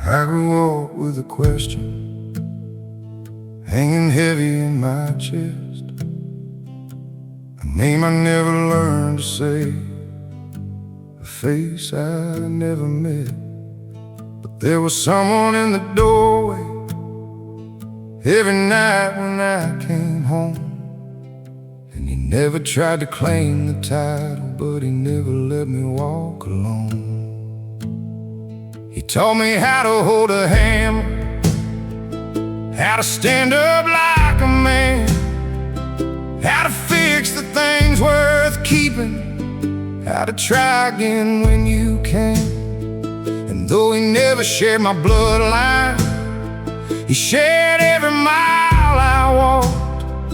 I grew up with a question hanging heavy in my chest, a name I never learned to say, a face I never met. But there was someone in the doorway every night when I came home, and he never tried to claim the title, but he never let me walk alone. He taught me how to hold a hammer, how to stand up like a man, how to fix the things worth keeping, how to try again when you can. And though he never shared my bloodline, he shared every mile I walked.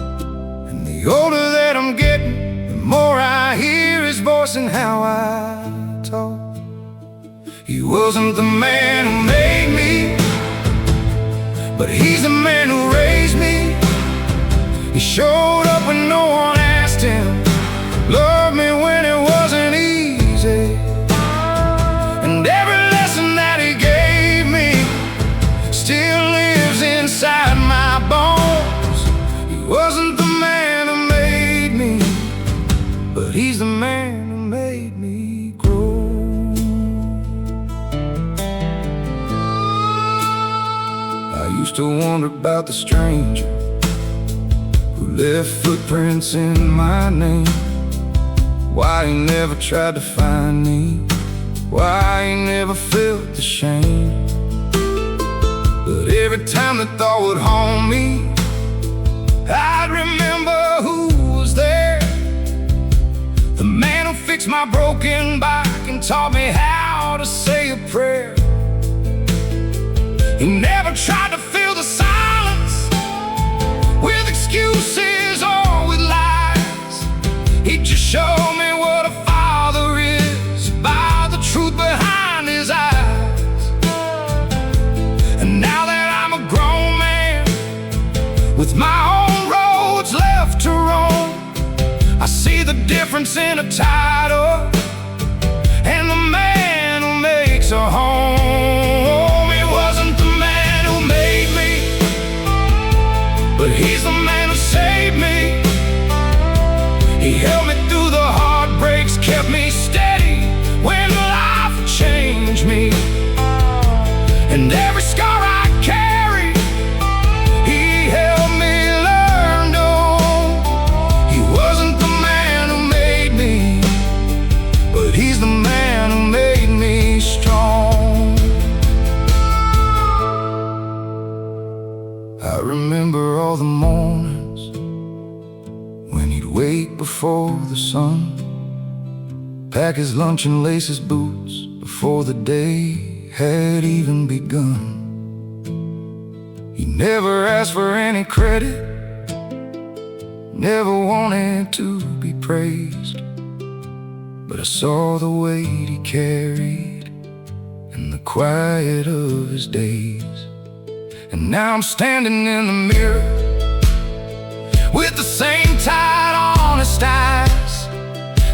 And the older that I'm getting, the more I hear his voice and how I talk. He wasn't the man who made me, but he's the man who raised me. He showed up when no one asked him, loved me when it wasn't easy, and every lesson that he gave me still lives inside my bones. He wasn't the man who made me, but he's the man who made me grow. I used to wonder about the stranger who left footprints in my name, why he never tried to find me, why he never felt the shame. But every time the thought would haunt me, I'd remember who was there, the man who fixed my broken bike and taught me how to say a prayer. He never tried to fill the silence with excuses or with lies. He just showed me what a father is by the truth behind his eyes. And now that I'm a grown man with my own roads left to roam, I see the difference in a title and the man who makes a home. He wasn't the man who made me, but he's the man who saved me. He held me through the heartbreaks, kept me steady when life changed me. And every scar I carry, he helped me learn to own. He wasn't the man who made me, but he's the man who made me strong. I remember all the mornings when he'd wake before the sun, pack his lunch and lace his boots before the day had even begun. He never asked for any credit, never wanted to be praised, but I saw the weight he carried in the quiet of his days. And now I'm standing in the mirror with the same tight, honest eyes,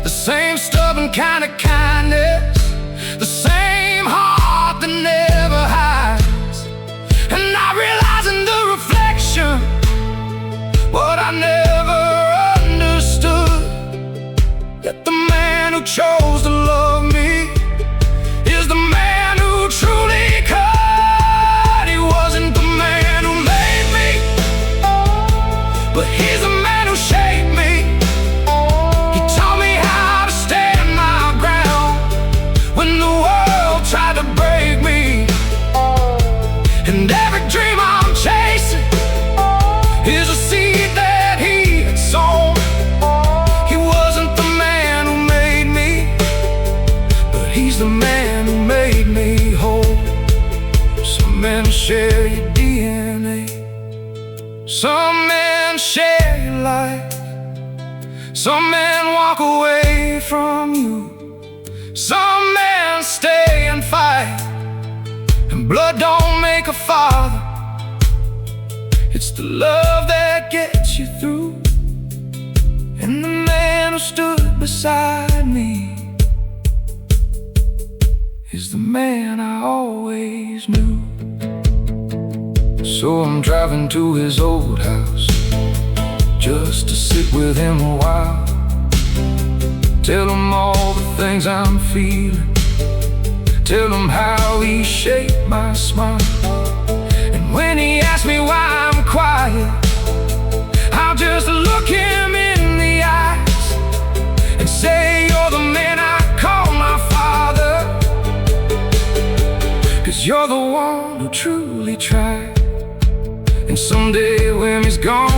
the same stubborn kind of kindness, the same heart that never hides. And I realize in the reflection what I never understood, that the man who chose to love me is the man who truly could. He wasn't the man who made me, but he's the man who shaped me. He taught me how to stand my ground when the world tried to break me. And every dream I'm chasing is a seed that he had sown. He wasn't the man who made me, but he's the man who made me whole. Some men share your DNA, some men share your life, some men walk away from you, some men stay and fight. And blood don't make a father, it's the love that gets you through. And the man who stood beside me is the man I always knew. So I'm driving to his old house just to sit with him a while. Tell him all the things I'm feeling, tell him how he shaped my smile. And when he asks me why I'm quiet, I'll just look him in the eyes and say, you're the man I call my father, 'cause you're the one who truly tried. And someday when he's gone,